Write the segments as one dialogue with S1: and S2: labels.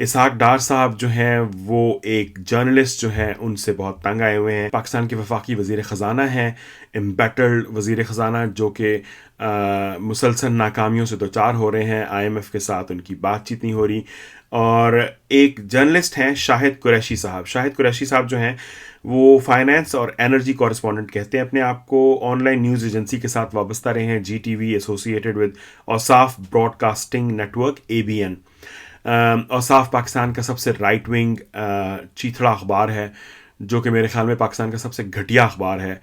S1: इसहाक डार साहब जो हैं वो एक जर्नलिस्ट जो हैं उनसे बहुत तंग आए हुए हैं। पाकिस्तान के वफाकी वज़ीर ख़जाना हैं, एम्बेटर्ड वज़ीर ख़जाना, जो कि मुसलसल नाकामियों से दो चार हो रहे हैं। IMF के साथ उनकी बातचीत नहीं हो रही। और एक जर्नलिस्ट हैं शाहिद कुरैशी साहब। शाहिद कुरैशी साहब जो हैं वो फाइनेंस और एनर्जी कॉरेस्पॉन्डेंट कहते हैं अपने आप को। ऑनलाइन न्यूज़ एजेंसी के साथ वाबस्ता रहे हैं, GTV associated with Ausaf broadcasting network, ABN। और साफ पाकिस्तान का सबसे राइट विंग चीथड़ा अखबार है, जो कि मेरे ख्याल में पाकिस्तान का सबसे घटिया अखबार है,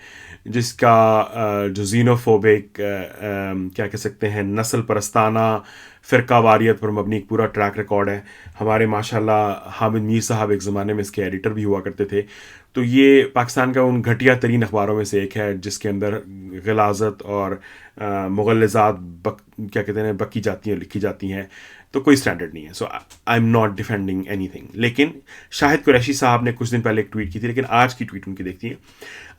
S1: जिसका जो जीनोफोबिक क्या कह सकते हैं, नस्ल परस्ताना, फ़िरका वारियत पर मबनी एक पूरा ट्रैक रिकॉर्ड है। हमारे माशाल्लाह हामिद मीर साहब एक ज़माने में इसके एडिटर भी हुआ करते थे। तो ये पाकिस्तान का उन घटिया तरीन अखबारों में से एक है जिसके अंदर गलाजत और मुगलज़ात क्या कहते हैं बकी जाती हैं, लिखी जाती हैं। तो कोई स्टैंडर्ड नहीं है। So I am not defending anything. लेकिन शाहिद कुरैशी साहब ने कुछ दिन पहले एक ट्वीट की थी, लेकिन आज की ट्वीट उनकी देखती है।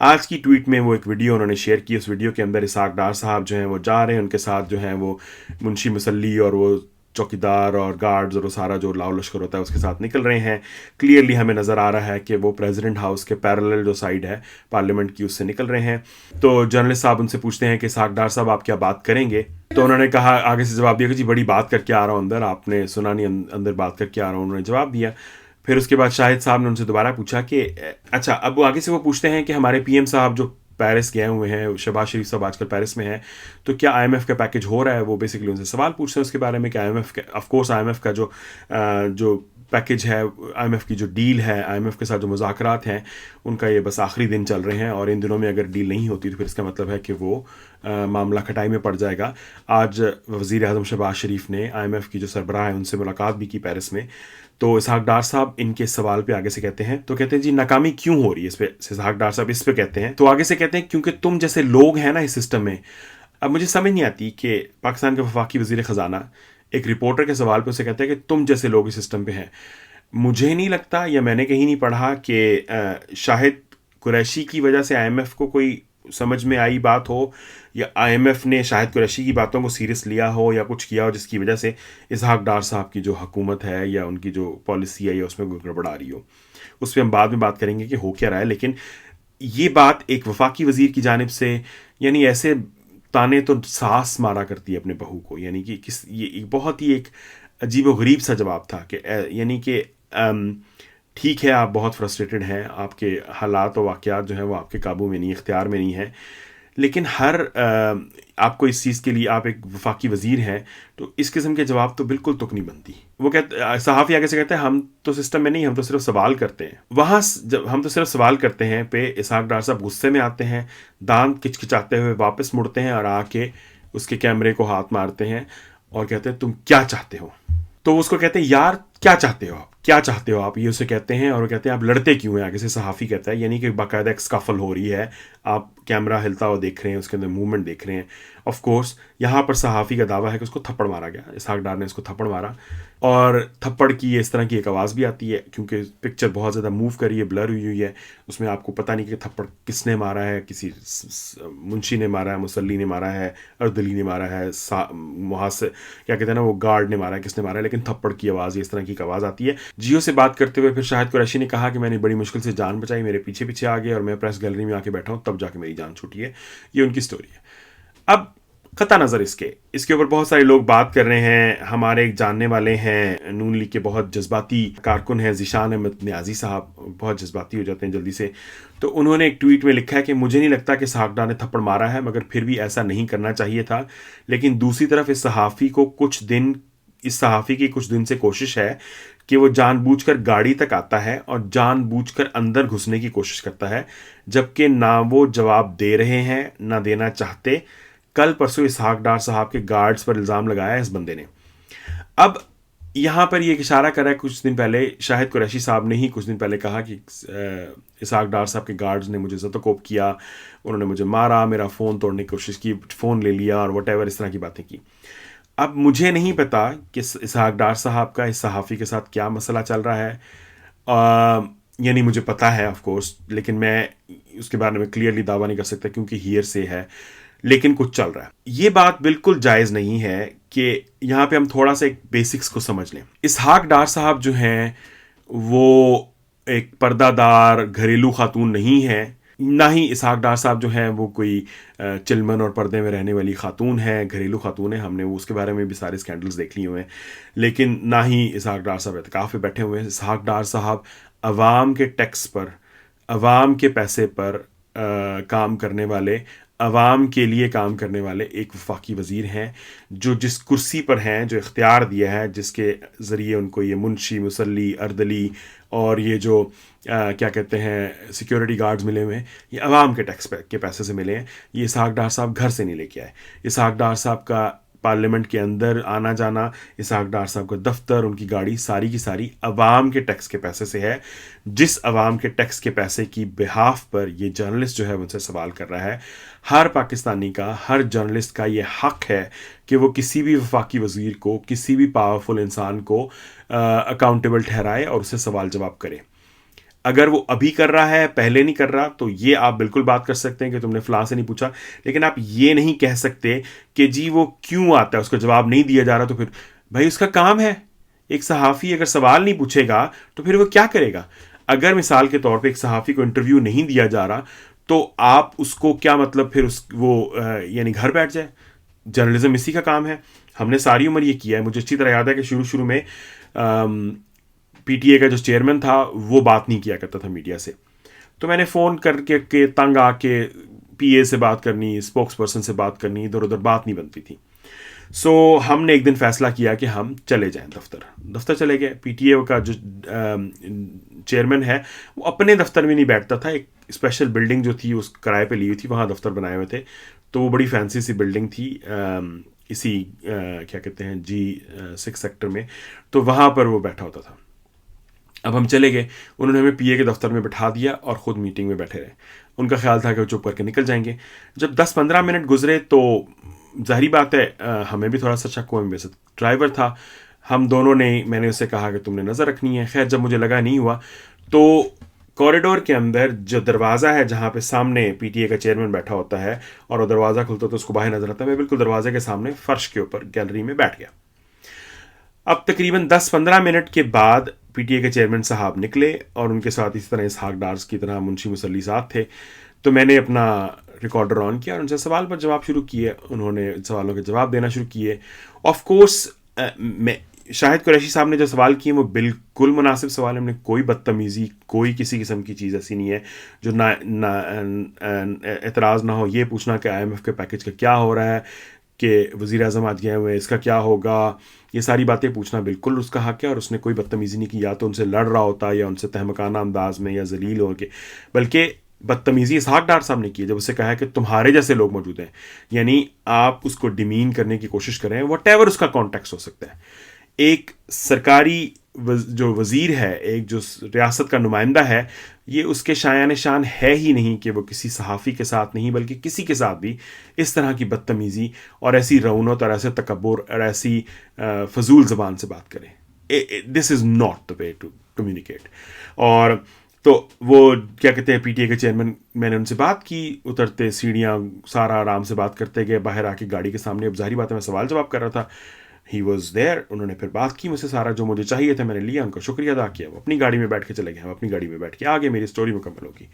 S1: आज की ट्वीट में वो एक वीडियो उन्होंने शेयर की। उस वीडियो के अंदर इसहाक डार साहब जो हैं वो जा रहे हैं, उनके साथ जो हैं वो मुंशी मुसल्ली और वो चौकीदार और गार्ड्स और वो सारा जो लाव लश्कर होता है उसके साथ निकल रहे हैं। क्लियरली हमें नज़र आ रहा है कि वो प्रेसिडेंट हाउस के पैरेलल जो साइड है पार्लियामेंट की, उससे निकल रहे हैं। तो जर्नलिस्ट साहब उनसे पूछते हैं कि इसहाक डार साहब आप क्या बात करेंगे। तो उन्होंने कहा, आगे से जवाब दिया कि जी बड़ी बात करके आ रहा हूँ अंदर, आपने सुना नहीं, अंदर बात करके आ रहा हूँ, उन्होंने जवाब दिया। फिर उसके बाद शाहिद साहब ने उनसे दोबारा पूछा कि अच्छा, अब वो आगे से वो पूछते हैं कि हमारे PM साहब जो पेरिस गए हुए हैं, शहबाज शरीफ साहब आजकल पेरिस में हैं, तो क्या IMF का पैकेज हो रहा है। वो बेसिकली उनसे सवाल पूछते हैं उसके बारे में कि IMF का, ऑफ कोर्स IMF का जो पैकेज है, IMF की जो डील है, IMF के साथ जो मुज़ाकरात हैं, उनका ये बस आखिरी दिन चल रहे हैं और इन दिनों में अगर डील नहीं होती तो फिर इसका मतलब है कि वो मामला खटाई में पड़ जाएगा। आज वज़ीर आज़म शहबाज शरीफ ने IMF की जो सरबराह है उनसे मुलाकात भी की पेरिस में। तो इसहाक डार साहब इनके सवाल पे आगे से कहते हैं, तो कहते हैं जी नाकामी क्यों हो रही है इस पे। इसहाक डार साहब इस पे कहते हैं, तो आगे से कहते हैं क्योंकि तुम जैसे लोग हैं ना इस सिस्टम में। अब मुझे समझ नहीं आती कि पाकिस्तान के वफाकी वज़ीर ख़जाना एक रिपोर्टर के सवाल पे उसे कहते हैं कि तुम जैसे लोग इस सिस्टम पे हैं। मुझे नहीं लगता, या मैंने कहीं नहीं पढ़ा कि शाहिद कुरैशी की वजह से IMF को कोई समझ में आई बात हो, या IMF ने शाहिद कुरैशी की बातों को सीरियस लिया हो या कुछ किया हो जिसकी वजह से इसहाक डार साहब की जो हुकूमत है या उनकी जो पॉलिसी है या उसमें कोई गड़बड़ आ रही हो। उस पर हम बाद में बात करेंगे कि हो क्या रहा है। लेकिन ये बात एक वफाकी वज़ीर की जानिब से, यानी ऐसे ताने तो सास मारा करती है अपने बहू को, यानी कि किस ये एक बहुत ही एक अजीब व गरीब सा जवाब था कि यानी कि ठीक है, आप बहुत फ्रस्ट्रेटेड हैं, आपके हालात और वाक़यात जो हैं वो आपके काबू में नहीं, इख्तियार में नहीं है। लेकिन आपको इस चीज़ के लिए, आप एक वफाकी वज़ीर हैं, तो इस किस्म के जवाब तो बिल्कुल तुक नहीं बनती। वो कहते, सहाफ़ी आगे से कहते हैं, हम तो सिस्टम में नहीं, हम तो सिर्फ सवाल करते हैं। वहाँ जब हम तो सिर्फ सवाल करते हैं पे इसहाक डार साहब गुस्से में आते हैं, दांत किचकिचाते हुए वापस मुड़ते हैं और आके उसके कैमरे को हाथ मारते हैं और कहते हैं तुम क्या चाहते हो। तो उसको कहते हैं यार क्या चाहते हो आप, क्या चाहते हो आप, ये उसे कहते हैं। और वो कहते हैं आप लड़ते क्यों हैं। आगे से सहाफ़ी कहता है, यानी कि बाकायदा एक स्कफल हो रही है, आप कैमरा हिलता हुआ देख रहे हैं, उसके अंदर मूवमेंट देख रहे हैं। ऑफ कोर्स यहाँ पर सहाफ़ी का दावा है कि उसको थप्पड़ मारा गया, इसहाक डार ने उसको थप्पड़ मारा। और थप्पड़ की इस तरह की एक आवाज़ भी आती है क्योंकि पिक्चर बहुत ज़्यादा मूव कर रही है, ब्लर हुई हुई है, उसमें आपको पता नहीं कि थप्पड़ किसने मारा है। किसी मुंशी ने मारा है, मुसल्ली ने मारा है, अर्दली ने मारा है, वहाँ से क्या कहते हैं ना, वो गार्ड ने मारा है, किसने मारा है, लेकिन थप्पड़ की आवाज़, इस तरह की आवाज़ आती है। जियो से बात करते हुए फिर शाहिद कुरैशी ने कहा कि मैंने बड़ी मुश्किल से जान बचाई, मेरे पीछे पीछे आ गए और मैं प्रेस गैलरी में आके बैठा हूँ, तब जाके मेरी जान छूटी है। ये उनकी स्टोरी है। अब कता नज़र इसके ऊपर बहुत सारे लोग बात कर रहे हैं। हमारे एक जानने वाले हैं, नून लीग के बहुत जज्बाती कारकुन हैं, ज़ीशान अहमद न्याजी साहब, बहुत जज्बाती हो जाते हैं जल्दी से। तो उन्होंने एक ट्वीट में लिखा है कि मुझे नहीं लगता कि इसहाक डार ने थप्पड़ मारा है, मगर फिर भी ऐसा नहीं करना चाहिए था। लेकिन दूसरी तरफ इस सहाफ़ी की कुछ दिन से कोशिश है कि वो जानबूझकर गाड़ी तक आता है और जानबूझकर अंदर घुसने की कोशिश करता है, जबकि ना वो जवाब दे रहे हैं ना देना चाहते। कल परसों इसहाक डार साहब के गार्ड्स पर इल्ज़ाम लगाया है इस बंदे ने। अब यहाँ पर ये इशारा करा है, कुछ दिन पहले शाहिद कुरैशी साहब ने ही कुछ दिन पहले कहा कि इसहाक डार साहब के गार्ड्स ने मुझे ज़तोकोप किया, उन्होंने मुझे मारा, मेरा फ़ोन तोड़ने की कोशिश की, फ़ोन ले लिया और वटेवर, इस तरह की बातें की। अब मुझे नहीं पता कि इसहाक डार साहब का इस सहाफ़ी के साथ क्या मसला चल रहा है। यानी मुझे पता है ऑफ कोर्स, लेकिन मैं उसके बारे में क्लियरली दावा नहीं कर सकता क्योंकि हियर से है। लेकिन कुछ चल रहा है। ये बात बिल्कुल जायज़ नहीं है कि यहाँ पे हम थोड़ा सा एक बेसिक्स को समझ लें। इसहाक डार साहब जो हैं वो एक पर्दादार घरेलू खातून नहीं है, ना ही इसहाक डार साहब जो हैं वो कोई चिलमन और पर्दे में रहने वाली खातून है, घरेलू खातून है। हमने वो उसके बारे में भी सारे स्कैंडल्स देख लिए हुए हैं। लेकिन ना ही इसहाक डार साहब एतकाफ़ पे बैठे हुए हैं। इसहाक डार साहब अवाम के टैक्स पर, अवाम के पैसे पर काम करने वाले, अवाम के लिए काम करने वाले एक वफाकी वज़ीर हैं, जो जिस कुर्सी पर हैं, जो इख्तियार दिया है, जिसके ज़रिए उनको ये मुंशी, मुसल्ली, अर्दली और ये जो क्या कहते हैं सिक्योरिटी गार्ड्स मिले हुए हैं, ये अवाम के टैक्स के पैसे से मिले हैं। ये इसहाक डार साहब घर से नहीं लेके आए। इसहाक डार साहब का पार्लियामेंट के अंदर आना जाना, इसहाक डार साहब का दफ्तर, उनकी गाड़ी सारी की सारी अवाम के टैक्स के पैसे से है। जिस अवाम के टैक्स के पैसे की बिहाफ पर ये जर्नलिस्ट जो है उनसे सवाल कर रहा है, हर पाकिस्तानी का, हर जर्नलिस्ट का ये हक है कि वो किसी भी वफाकी वज़ीर को, किसी भी पावरफुल इंसान को अकाउंटेबल ठहराए और उससे सवाल जवाब करे। अगर वो अभी कर रहा है, पहले नहीं कर रहा, तो ये आप बिल्कुल बात कर सकते हैं कि तुमने फलां से नहीं पूछा। लेकिन आप ये नहीं कह सकते कि जी वो क्यों आता है, उसको जवाब नहीं दिया जा रहा। तो फिर भाई उसका काम है। एक सहाफ़ी अगर सवाल नहीं पूछेगा तो फिर वो क्या करेगा? अगर मिसाल के तौर पे एक सहाफ़ी को इंटरव्यू नहीं दिया जा रहा तो आप उसको क्या मतलब फिर यानी घर बैठ जाए? जर्नलिज्म इसी का काम है। हमने सारी उम्र ये किया है। मुझे अच्छी तरह याद है कि शुरू में पीटीए का जो चेयरमैन था वो बात नहीं किया करता था मीडिया से। तो मैंने फ़ोन करके तंग आके पीए से बात करनी, स्पोक्स पर्सन से बात करनी, इधर उधर बात नहीं बनती थी। सो हमने एक दिन फैसला किया कि हम चले जाएं दफ्तर चले गए। पीटीए का जो चेयरमैन है वो अपने दफ्तर में नहीं बैठता था। एक स्पेशल बिल्डिंग जो थी उस किराए पे ली हुई थी, वहाँ दफ्तर बनाए हुए थे। तो वो बड़ी फैंसी सी बिल्डिंग थी इसी क्या कहते हैं G6 सेक्टर में। तो वहाँ पर वो बैठा होता था। अब हम चले गए, उन्होंने हमें पीए के दफ्तर में बैठा दिया और ख़ुद मीटिंग में बैठे रहे। उनका ख्याल था कि वो चुप करके निकल जाएंगे। जब 10-15 मिनट गुजरे तो जाहिर बात है हमें भी थोड़ा सा शक हुआ। मेरे साथ ड्राइवर था, हम दोनों ने, मैंने उससे कहा कि तुमने नज़र रखनी है। खैर जब मुझे लगा नहीं हुआ तो कॉरिडोर के अंदर जो दरवाज़ा है जहाँ पे सामने पीटीए का चेयरमैन बैठा होता है और वो दरवाज़ा खुलता तो उसको बाहर नजर आता है, मैं बिल्कुल दरवाजे के सामने फ़र्श के ऊपर गैलरी में बैठ गया। अब तकरीबन 10-15 मिनट के बाद पीटीए के चेयरमैन साहब निकले और उनके साथ इसी तरह इसहाक डार्स की तरह मुंशी मुसल्ली साहब थे। तो मैंने अपना रिकॉर्डर ऑन किया और उनसे सवाल पर जवाब शुरू किए। उन्होंने सवालों के जवाब देना शुरू किए। ऑफ कोर्स मैं शाहिद कुरैशी साहब ने जो सवाल किए वो बिल्कुल मुनासिब सवाल है। हमने कोई बदतमीज़ी, कोई किसी किस्म की चीज़ ऐसी नहीं है जो ना एतराज़ ना हो। ये पूछना कि IMF के पैकेज का क्या हो रहा है, कि वज़ीर आज़म आज गए हुए, इसका क्या होगा, ये सारी बातें पूछना बिल्कुल उसका हक़ है। और उसने कोई बदतमीज़ी नहीं की, या तो उनसे लड़ रहा होता या उनसे तहमकाना अंदाज में या जलील हो के, बल्कि बदतमीज़ी इसहाक डार साहब ने की जब उससे कहा है कि तुम्हारे जैसे लोग मौजूद हैं, यानी आप उसको डिमीन करने की कोशिश कर रहे हैं। व्हाटएवर उसका कॉन्टेक्स्ट हो सकता है। एक सरकारी जो वज़ीर है, एक जो रियासत का नुमाइंदा है, ये उसके शायान शान है ही नहीं कि वो किसी सहाफ़ी के साथ नहीं बल्कि किसी के साथ भी इस तरह की बदतमीज़ी और ऐसी रौनत और ऐसे तकब्बुर और ऐसी फजूल ज़बान से बात करें। This is not the way to communicate. और तो वो क्या कहते हैं पीटीए के चेयरमैन, मैंने उनसे बात की, उतरते सीढ़ियाँ सारा आराम से बात करते गए। बाहर आके गाड़ी के सामने, अब जाहिर बात है मैं सवाल जवाब कर रहा था, ही वॉज देयर। उन्होंने फिर बात की मुझसे, सारा जो मुझे चाहिए था मैंने लिया, उनका शुक्रिया अदा किया। वो अपनी गाड़ी में बैठ के चले गए, हम अपनी गाड़ी में बैठ के आगे, मेरी स्टोरी मुकम्मल होगी।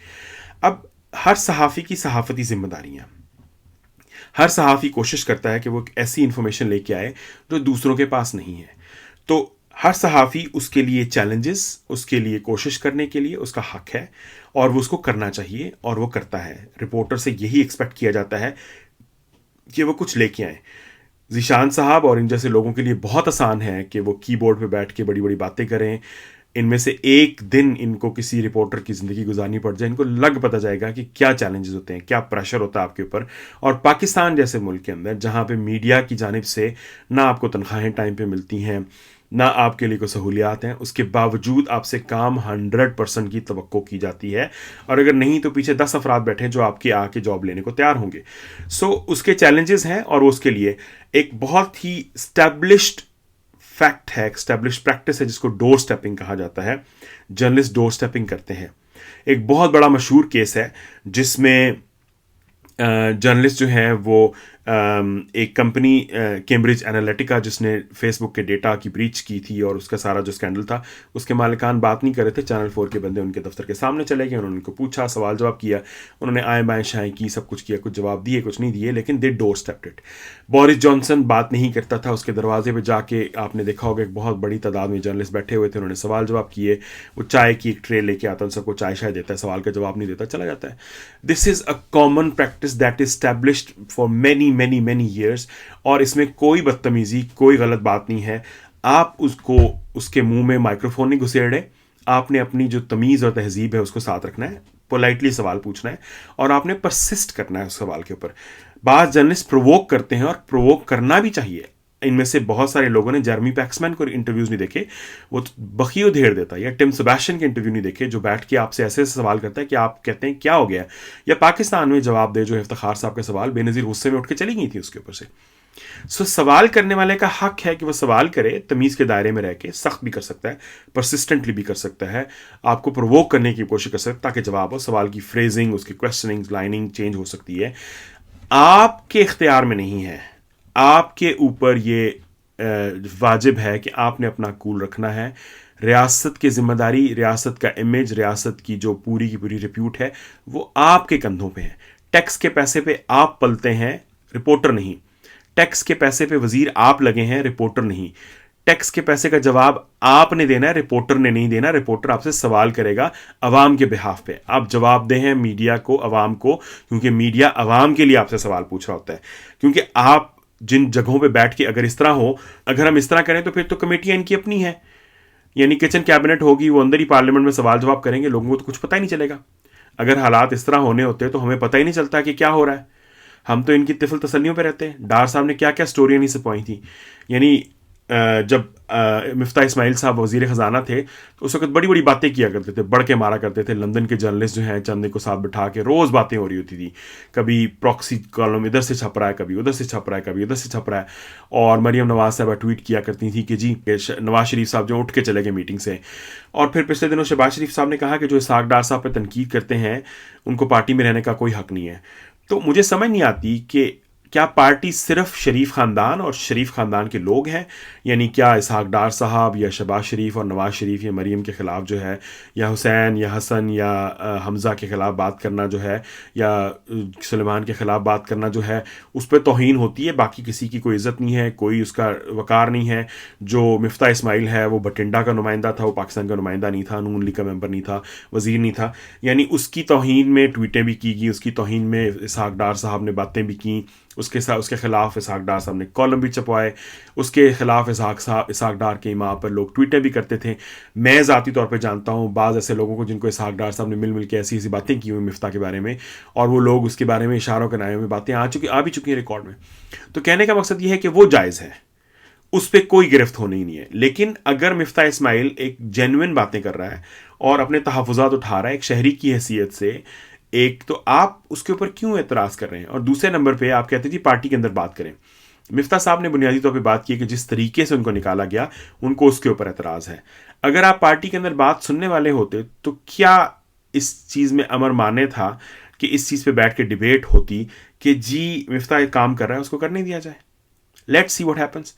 S1: अब हर सहाफ़ी की सहाफ़ती जिम्मेदारियाँ, हर सहाफ़ी कोशिश करता है कि वो ऐसी इंफॉर्मेशन लेके आए जो दूसरों के पास नहीं है। तो हर सहाफ़ी, उसके लिए चैलेंजेस, उसके लिए कोशिश करने के लिए उसका हक है और वो उसको करना चाहिए और वो करता है। रिपोर्टर से यही एक्सपेक्ट किया जाता है कि वो कुछ लेके आए। ज़ीशान साहब और इन जैसे लोगों के लिए बहुत आसान है कि वो कीबोर्ड पे बैठ के बड़ी बड़ी बातें करें। इनमें से एक दिन इनको किसी रिपोर्टर की ज़िंदगी गुजारनी पड़ जाए, इनको लग पता जाएगा कि क्या चैलेंजेस होते हैं, क्या प्रेशर होता है आपके ऊपर। और पाकिस्तान जैसे मुल्क के अंदर जहाँ पे मीडिया की जानिब से ना आपको तनख्वाहें टाइम पे मिलती हैं, ना आपके लिए कोई सहूलियात हैं, उसके बावजूद आपसे काम 100% की तवक्को की जाती है। और अगर नहीं तो पीछे 10 अफराद बैठे जो आपके आके जॉब लेने को तैयार होंगे। सो उसके चैलेंजेस हैं और उसके लिए एक बहुत ही स्टैब्लिश्ड फैक्ट है, स्टैब्लिश्ड प्रैक्टिस है जिसको डोर स्टेपिंग कहा जाता है। जर्नलिस्ट डोर स्टेपिंग करते हैं। एक बहुत बड़ा मशहूर केस है जिसमें जर्नलिस्ट जो है वो एक कंपनी कैम्ब्रिज एनालिटिका जिसने फेसबुक के डेटा की ब्रीच की थी और उसका सारा जो स्कैंडल था, उसके मालिकान बात नहीं कर रहे थे। चैनल 4 के बंदे उनके दफ्तर के सामने चले गए, उन्होंने उनको पूछा, सवाल जवाब किया, उन्होंने आए बाएं शाएं की, सब कुछ किया, कुछ जवाब दिए, कुछ नहीं दिए, लेकिन they door stepped it. Boris Johnson बात नहीं करता था, उसके दरवाजे पर जाके आपने देखा होगा एक बहुत बड़ी तादाद में जर्नलिस्ट बैठे हुए थे, उन्होंने सवाल जवाब किए। वो चाय की एक ट्रे लेके आता है, सबको चाय शाय देता है, सवाल का जवाब नहीं देता, चला जाता है। This is a common practice that is established for many many many years, और इसमें कोई बदतमीजी, कोई गलत बात नहीं है। आप उसको, उसके मुंह में माइक्रोफोन नहीं घुसेड़े, आपने अपनी जो तमीज और तहजीब है उसको साथ रखना है, पोलाइटली सवाल पूछना है और आपने परसिस्ट करना है उस सवाल के ऊपर। बात जर्नलिस्ट प्रोवोक करते हैं और प्रोवोक करना भी चाहिए। इनमें से बहुत सारे लोगों ने जेरेमी पैक्समैन को इंटरव्यूज नहीं देखे, वो तो बखी उधेड़ देता है, या टिम सेबेस्टियन के इंटरव्यू नहीं देखे जो बैठ के आपसे ऐसे सवाल करता है कि आप कहते हैं क्या हो गया, या पाकिस्तान में जवाब दे जो इफ्तिखार साहब का सवाल बेनज़ीर गुस्से में उठ के चली गई थी उसके ऊपर से। सो सवाल करने वाले का हक है कि वह सवाल करे, तमीज़ के दायरे में रह के, सख्त भी कर सकता है, परसिस्टेंटली भी कर सकता है, आपको प्रोवोक करने की कोशिश कर सकता है ताकि जवाब हो, सवाल की फ्रेजिंग, उसकी क्वेश्चनिंग, लाइनिंग चेंज हो सकती है। आपके इख्तियार में नहीं है, आपके ऊपर ये वाजिब है कि आपने अपना कूल रखना है। रियासत की जिम्मेदारी, रियासत का इमेज, रियासत की जो पूरी की पूरी रिप्यूट है वो आपके कंधों पे है। टैक्स के पैसे पे आप पलते हैं, रिपोर्टर नहीं। टैक्स के पैसे पे वजीर आप लगे हैं, रिपोर्टर नहीं। टैक्स के पैसे का जवाब आपने देना है, रिपोर्टर ने नहीं देना। रिपोर्टर आपसे सवाल करेगा अवाम के बिहाफ पे, आप जवाब दें हैं मीडिया को, अवाम को, क्योंकि मीडिया अवाम के लिए आपसे सवाल पूछ रहा होता है। क्योंकि आप जिन जगहों पे बैठ के अगर इस तरह हो, अगर हम इस तरह करें तो फिर तो कमेटियां इनकी अपनी है, यानी किचन कैबिनेट होगी, वो अंदर ही पार्लियामेंट में सवाल जवाब करेंगे, लोगों को तो कुछ पता ही नहीं चलेगा। अगर हालात इस तरह होने होते तो हमें पता ही नहीं चलता कि क्या हो रहा है। हम तो इनकी तिफल तसल्लियों पे रहते हैं। डार साहब ने क्या क्या स्टोरियां नहीं छुपाई थी, यानी जब मिफ्ता इस्माइल साहब वजीर ख़जाना थे तो उस वक्त बड़ी बड़ी बातें किया करते थे, बढ़ के मारा करते थे। लंदन के जर्नलिस्ट जो हैं चंदे को साथ बिठा के रोज़ बातें हो रही होती थी, कभी प्रॉक्सी कॉलम इधर से छप रहा है, कभी उधर से छप रहा है, कभी उधर से छप रहा है। और मरियम नवाज साहब ट्वीट किया करती थी कि जी नवाज शरीफ साहब जो उठ के चले गए मीटिंग से। और फिर पिछले दिनों शहबाज शरीफ साहब ने कहा कि जो इसहाक डार साहब पर तनकीद करते हैं उनको पार्टी में रहने का कोई हक नहीं है। तो मुझे समझ नहीं आती कि क्या पार्टी सिर्फ शरीफ ख़ानदान और शरीफ ख़ानदान के लोग हैं, यानी क्या इसहाक डार साहब या शहबाज शरीफ और नवाज शरीफ या मरीम के ख़िलाफ़ जो है, या हुसैन या हसन या हमज़ा के ख़िलाफ़ बात करना जो है, या सुलेमान के ख़िलाफ़ बात करना जो है, उस पर तौहीन होती है, बाकी किसी की कोई इज़्ज़त नहीं है, कोई उसका वक़ार नहीं है। जो मिफ्ता इस्माइल है वो बठिंडा का नुमाइंदा था, वो पाकिस्तान का नुमाइंदा नहीं था, नून लीग का मेंबर नहीं था, वज़ीर नहीं था, यानी उसकी तौहीन में ट्वीटें भी की गई, उसकी तौहीन में इसहाक डार साहब ने बातें भी की, उसके खिलाफ इसहाक डार साहब ने कॉलम भी छपवाए, उसके खिलाफ इसहाक डार के इमाम पर लोग ट्वीटें भी करते थे। मैं ज़ाती तौर पे जानता हूँ बाज़ ऐसे लोगों को जिनको इसहाक डार साहब ने मिल के ऐसी ऐसी बातें की हुई मिफ्ता के बारे में, और वो लोग उसके बारे में इशारों के नामे में बातें आ भी चुकी हैं रिकॉर्ड में। तो कहने का मकसद ये है कि वो जायज़ है, उस पर कोई गिरफ्त होनी ही नहीं है। लेकिन अगर मिफ्ता इस्माइल एक जेन्युइन बातें कर रहा है और अपने तहफ़्फ़ुज़ात उठा रहा है एक शहरी की हैसियत से, एक तो आप उसके ऊपर क्यों एतराज़ कर रहे हैं, और दूसरे नंबर पे आप कहते थे पार्टी के अंदर बात करें। मिफ्ता साहब ने बुनियादी तौर पे बात की कि जिस तरीके से उनको निकाला गया उनको उसके ऊपर एतराज़ है। अगर आप पार्टी के अंदर बात सुनने वाले होते तो क्या इस चीज़ में अमर माने था कि इस चीज़ पे बैठ के डिबेट होती कि जी मिफ्ता एक काम कर रहा है उसको करने दिया जाए, लेट्स सी व्हाट हैपन्स।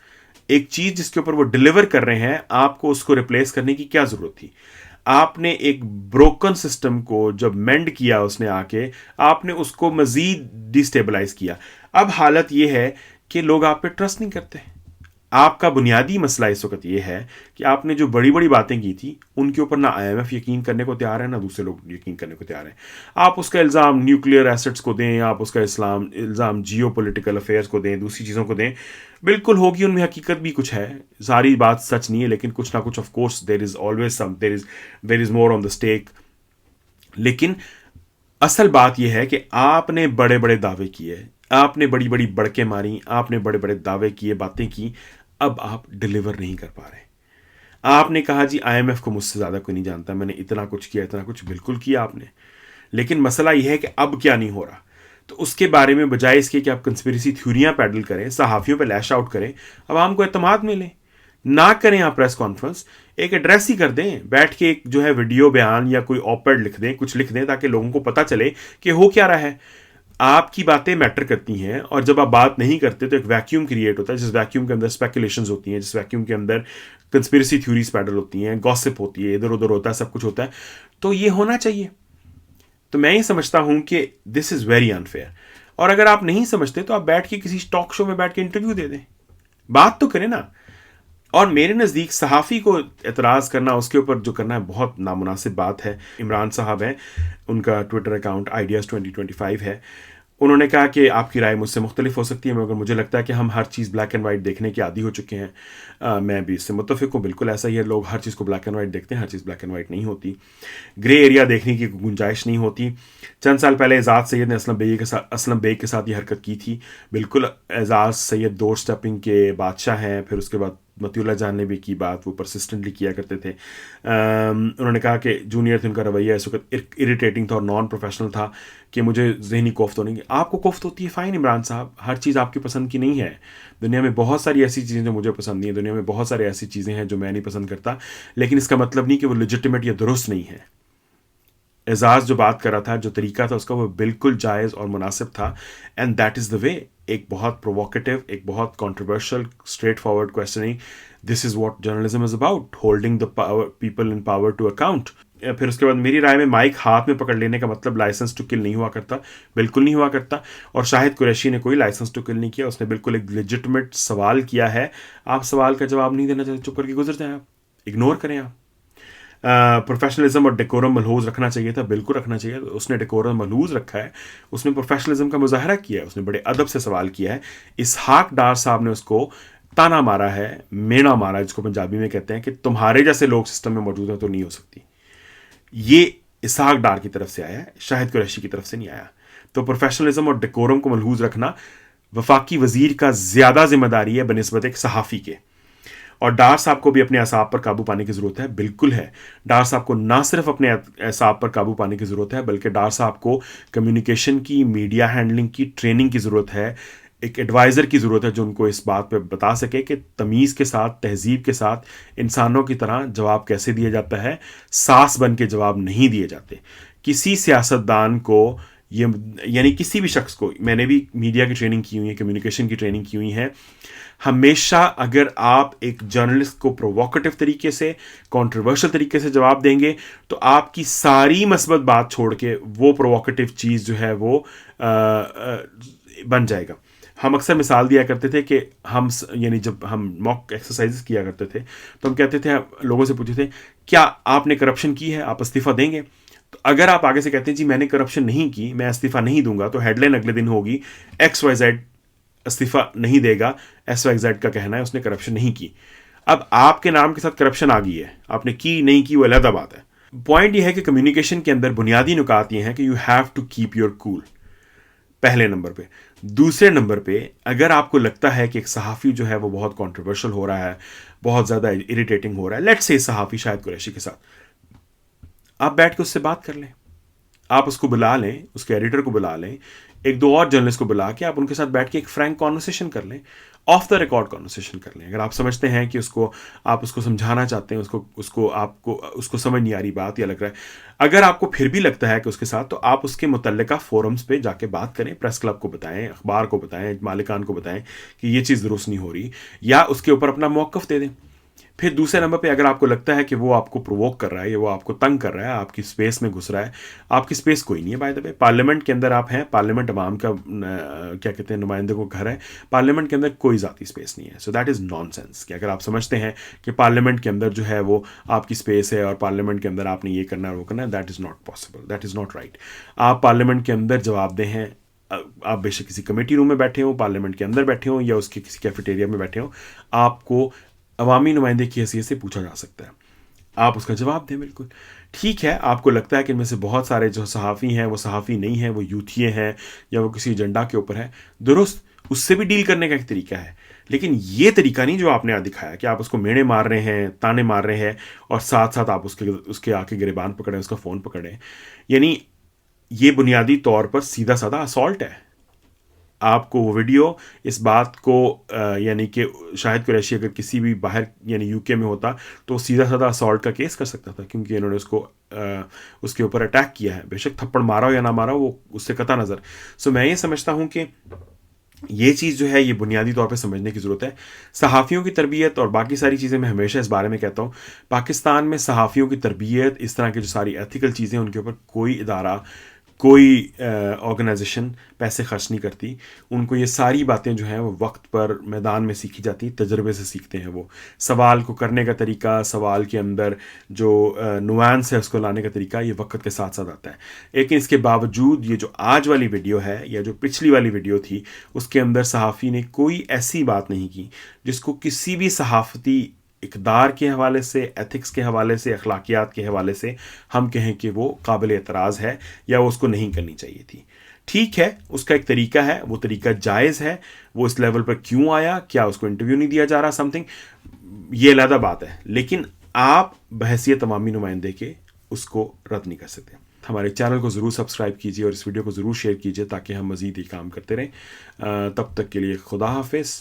S1: एक चीज़ जिसके ऊपर वो डिलीवर कर रहे हैं, आपको उसको रिप्लेस करने की क्या ज़रूरत थी? आपने एक ब्रोकन सिस्टम को जब मेंड किया उसने आके, आपने उसको मजीद डिस्टेबलाइज किया। अब हालत यह है कि लोग आप पे ट्रस्ट नहीं करते। आपका बुनियादी मसला इस वक्त ये है कि आपने जो बड़ी बड़ी बातें की थी उनके ऊपर ना IMF यकीन करने को तैयार है, ना दूसरे लोग यकीन करने को तैयार हैं। आप उसका इल्ज़ाम न्यूक्लियर एसेट्स को दें, आप उसका इल्ज़ाम जियो पोलिटिकल अफेयर्स को दें, दूसरी चीज़ों को दें, बिल्कुल होगी, उनमें हकीकत भी कुछ है, सारी बात सच नहीं है, लेकिन कुछ ना कुछ of course there is always some, there is more on the stake. लेकिन असल बात यह है कि आपने बड़े बड़े दावे किए, आपने बड़ी बड़ी बड़कें मारी, आपने बड़े बड़े दावे किए, बातें की, अब आप डिलीवर नहीं कर पा रहे। आपने कहा जी IMF को मुझसे ज़्यादा कोई नहीं जानता, मैंने इतना कुछ किया, इतना कुछ, बिल्कुल किया आपने, लेकिन मसला यह है कि अब क्या नहीं हो रहा। तो उसके बारे में बजाय इसके कि आप कंस्पिरेसी थ्योरियाँ पैडल करें, सहाफ़ियों पे लैश आउट करें, अवाम को एतमाद मिले, ना करें आप प्रेस कॉन्फ्रेंस, एक एड्रेस ही कर दें, बैठ के एक जो है वीडियो बयान या कोई ऑपेड लिख दें, कुछ लिख दें, ताकि लोगों को पता चले कि हो क्या रहा है। आपकी बातें मैटर करती हैं, और जब आप बात नहीं करते तो एक वैक्यूम क्रिएट होता है, जिस वैक्यूम के अंदर स्पेकुलेशंस होती हैं, जिस वैक्यूम के अंदर कंस्पिरेसी थ्योरीज पैडल होती हैं, गॉसिप होती है, इधर उधर होता है, सब कुछ होता है। तो ये होना चाहिए। तो मैं ये समझता हूं कि दिस इज़ वेरी अनफेयर। और अगर आप नहीं समझते तो आप बैठ के किसी टॉक शो में बैठ के इंटरव्यू दे दें, बात तो करें ना। और मेरे नज़दीक सहाफ़ी को एतराज़ करना, उसके ऊपर जो करना है, बहुत नामुनासिब बात है। इमरान साहब हैं, उनका ट्विटर अकाउंट आइडियाज़ 2025 है। उन्होंने कहा कि आपकी राय मुझसे मुख्तलिफ हो सकती है, मगर मुझे लगता है कि हम हर चीज़ ब्लैक एंड वाइट देखने के आदी हो चुके हैं। मैं भी इससे मुत्तफ़िक हूँ, बिल्कुल ऐसा ही है। लोग हर चीज़ को ब्लैक एंड वाइट देखते हैं, हर चीज़ ब्लैक एंड वाइट नहीं होती। ग्रे एरिया देखने की गुंजाइश नहीं होती। चंद साल पहले एजाज सैयद ने असलम बेग के साथ ये हरकत की थी। बिल्कुल एजाज सैयद डोर स्टेपिंग के बादशाह हैं। फिर उसके बाद मतीउल्लाह जान ने भी की बात, वो परसिस्टेंटली किया करते थे। उन्होंने कहा कि जूनियर थे, उनका रवैया इस वक्त इरिटेटिंग था और नॉन प्रोफेशनल था कि मुझे जहनी कोफ्त होने की। आपको कोफ्त होती है, फ़ाइन इमरान साहब, हर चीज़ आपकी पसंद की नहीं है। दुनिया में बहुत सारी ऐसी चीज़ें जो मुझे पसंद नहीं है, दुनिया में बहुत सारी ऐसी चीज़ें हैं जो मैं नहीं पसंद करता, लेकिन इसका मतलब नहीं कि वो लेजिटिमेट या दुरुस्त नहीं है। एजाज जो बात कर रहा था, जो तरीका था उसका, वो बिल्कुल जायज़ और मुनासिब था। And that is the way. एक बहुत प्रोवोकेटिव, एक बहुत controversial, straightforward questioning, this is what journalism is about, holding the people in power to account. फिर उसके बाद मेरी राय में माइक हाथ में पकड़ लेने का मतलब लाइसेंस टू किल नहीं हुआ करता, बिल्कुल नहीं हुआ करता। और शाहिद कुरैशी ने कोई लाइसेंस टू किल नहीं किया, उसने बिल्कुल एक लेजिटिमेट सवाल किया है। आप सवाल का जवाब नहीं देना चाहते, चुप करके गुजर जाएं, आप इग्नोर करें। आप प्रोफेशनलिज्म और डेकोरम मलहूज रखना चाहिए था, बिल्कुल रखना चाहिए। उसने डेकोरम मलहूज रखा है, उसने प्रोफेशनलिज्म का मुजाहरा किया है, उसने बड़े अदब से सवाल किया है। इसहाक डार साहब ने उसको ताना मारा है, मेना मारा है, जिसको पंजाबी में कहते हैं कि तुम्हारे जैसे लोग सिस्टम में मौजूद हैं तो नहीं हो सकती। ये इसहाक डार की तरफ से आया है, शाहिद कुरैशी की तरफ से नहीं आया। तो प्रोफेशनलिज्म और डेकोरम को मलहूज रखना वफाकी वजीर का ज़्यादा जिम्मेदारी है बनिस्बत एक सहाफ़ी के। और डार साहब को भी अपने असाब पर काबू पाने की ज़रूरत है, बिल्कुल है। डार साहब को ना सिर्फ अपने असाब पर काबू पाने की ज़रूरत है, बल्कि डार साहब को कम्युनिकेशन की, मीडिया हैंडलिंग की ट्रेनिंग की ज़रूरत है। एक एडवाइज़र की ज़रूरत है जो उनको इस बात पे बता सके कि तमीज़ के साथ, तहजीब के साथ, इंसानों की तरह जवाब कैसे दिया जाता है। सास बन के जवाब नहीं दिए जाते। किसी सियासतदान को ये, यानी किसी भी शख्स को, मैंने भी मीडिया की ट्रेनिंग की हुई है, कम्युनिकेशन की ट्रेनिंग की हुई है, हमेशा अगर आप एक जर्नलिस्ट को प्रोवोकेटिव तरीके से, कंट्रोवर्शियल तरीके से जवाब देंगे, तो आपकी सारी मस्बत बात छोड़ के वो प्रोवोकेटिव चीज़ जो है वो बन जाएगा। हम अक्सर मिसाल दिया करते थे कि हम, यानी जब हम मॉक एक्सरसाइज किया करते थे तो हम कहते थे, लोगों से पूछते थे क्या आपने करप्शन की है, आप इस्तीफ़ा देंगे? तो अगर आप आगे से कहते हैं जी मैंने करप्शन नहीं की, मैं इस्तीफ़ा नहीं दूंगा, तो हेडलाइन अगले दिन होगी XYZ इस्तीफ़ा नहीं देगा, SYZ का कहना है उसने करप्शन नहीं की। अब आपके नाम के साथ करप्शन आ गई है, आपने की नहीं की वो अलग बात है। पॉइंट ये है कि कम्युनिकेशन के अंदर बुनियादी नुकात ये हैं कि you have to keep your cool, पहले नंबर पे। दूसरे नंबर पे, अगर आपको लगता है कि एक सहाफ़ी जो है वो बहुत कंट्रोवर्शियल हो रहा है, बहुत ज़्यादा इरिटेटिंग हो रहा है, लेट्स से सहाफ़ी शाहिद कुरैशी के साथ, आप बैठ के उससे बात कर लें, आप उसको बुला लें, उसके एडिटर को बुला लें, एक दो और जर्नलिस्ट को बुला के आप उनके साथ बैठ के एक फ्रैंक कॉन्वर्सेशन कर लें, ऑफ द रिकॉर्ड कॉन्वर्सेशन कर लें। अगर आप समझते हैं कि आप उसको समझाना चाहते हैं, उसको समझ नहीं आ रही बात या लग रहा है, अगर आपको फिर भी लगता है कि उसके साथ, तो आप उसके मुतल्लिका फोरम्स पे जाके बात करें, प्रेस क्लब को बताएं, अखबार को बताएं, मालिकान को बताएं कि ये चीज़ दुरुस्त नहीं हो रही, या उसके ऊपर अपना मौक़िफ़ दे दें। फिर दूसरे नंबर पे, अगर आपको लगता है कि वो आपको प्रोवोक कर रहा है या वो आपको तंग कर रहा है, आपकी स्पेस में घुस रहा है, आपकी स्पेस कोई नहीं है बाय द वे, पार्लियामेंट के अंदर आप हैं, पार्लियामेंट अवाम का क्या कहते हैं, नुमाइंदों का घर है, पार्लियामेंट के अंदर कोई ज़ाती स्पेस नहीं है। सो दैट इज़ नॉनसेंस कि अगर आप समझते हैं कि पार्लियामेंट के अंदर जो है वो आपकी स्पेस है और पार्लियामेंट के अंदर आपने ये करना है वो करना है, that is not possible, that is not right. आप पार्लियामेंट के अंदर जवाबदेह हैं, आप बेशक किसी कमेटी रूम में बैठे हो, पार्लियामेंट के अंदर बैठे हो या उसके किसी कैफेटेरिया में बैठे हो, आपको अवामी नुमाइंदे की हैसियत से पूछा जा सकता है, आप उसका जवाब दें। बिल्कुल ठीक है, आपको लगता है कि इनमें से बहुत सारे जो सहाफ़ी हैं वो सहाफ़ी नहीं हैं, वो यूथिये हैं या वो किसी एजेंडा के ऊपर है, दुरुस्त, उससे भी डील करने का एक तरीका है। लेकिन ये तरीका नहीं जो आपने आज दिखाया कि आप उसको मेड़े मार रहे हैं, ताने मार रहे हैं और साथ साथ आप उसके आके गिरेबान पकड़ें, उसका फ़ोन पकड़ें। यानी ये बुनियादी तौर पर सीधा साधा असॉल्ट है। आपको वो वीडियो इस बात को यानी कि शाहिद कुरैशी अगर किसी भी बाहर यानी यूके में होता तो सीधा साधा असॉल्ट का केस कर सकता था, क्योंकि इन्होंने उसको उसके ऊपर अटैक किया है। बेशक थप्पड़ मारा हो या ना मारा हो, वो उससे कता नज़र। सो मैं ये समझता हूँ कि ये चीज़ जो है ये बुनियादी तौर पे समझने की ज़रूरत है। सहाफ़ियों की तरबियत और बाकी सारी चीज़ें मैं हमेशा इस बारे में कहता हूँ, पाकिस्तान में सहाफ़ियों की तरबियत, इस तरह की जो सारी एथिकल चीज़ें, उनके ऊपर कोई इदारा, कोई ऑर्गेनाइजेशन पैसे खर्च नहीं करती। उनको ये सारी बातें जो हैं वो वक्त पर मैदान में सीखी जाती हैं, तजर्बे से सीखते हैं। वो सवाल को करने का तरीका, सवाल के अंदर जो नुआंस है उसको लाने का तरीका, ये वक्त के साथ साथ आता है। लेकिन इसके बावजूद ये जो आज वाली वीडियो है या जो पिछली वाली वीडियो थी, उसके अंदर सहाफ़ी ने कोई ऐसी बात नहीं की जिसको किसी भी सहाफ़ती इक़दार के हवाले से, एथिक्स के हवाले से, अखलाकियात के हवाले से हम कहें कि वो काबिल एतराज़ है या वो उसको नहीं करनी चाहिए थी। ठीक है, उसका एक तरीका है, वो तरीका जायज़ है। वो इस लेवल पर क्यों आया, क्या उसको इंटरव्यू नहीं दिया जा रहा, समथिंग, ये अलग बात है। लेकिन आप बहैसियत अवामी नुमाइंदे के उसको रद्द नहीं कर सकते। हमारे चैनल को ज़रूर सब्सक्राइब कीजिए और इस वीडियो को ज़रूर शेयर कीजिए ताकि हम मज़ीद ये काम करते रहें। तब तक के लिए खुदा हाफिज़।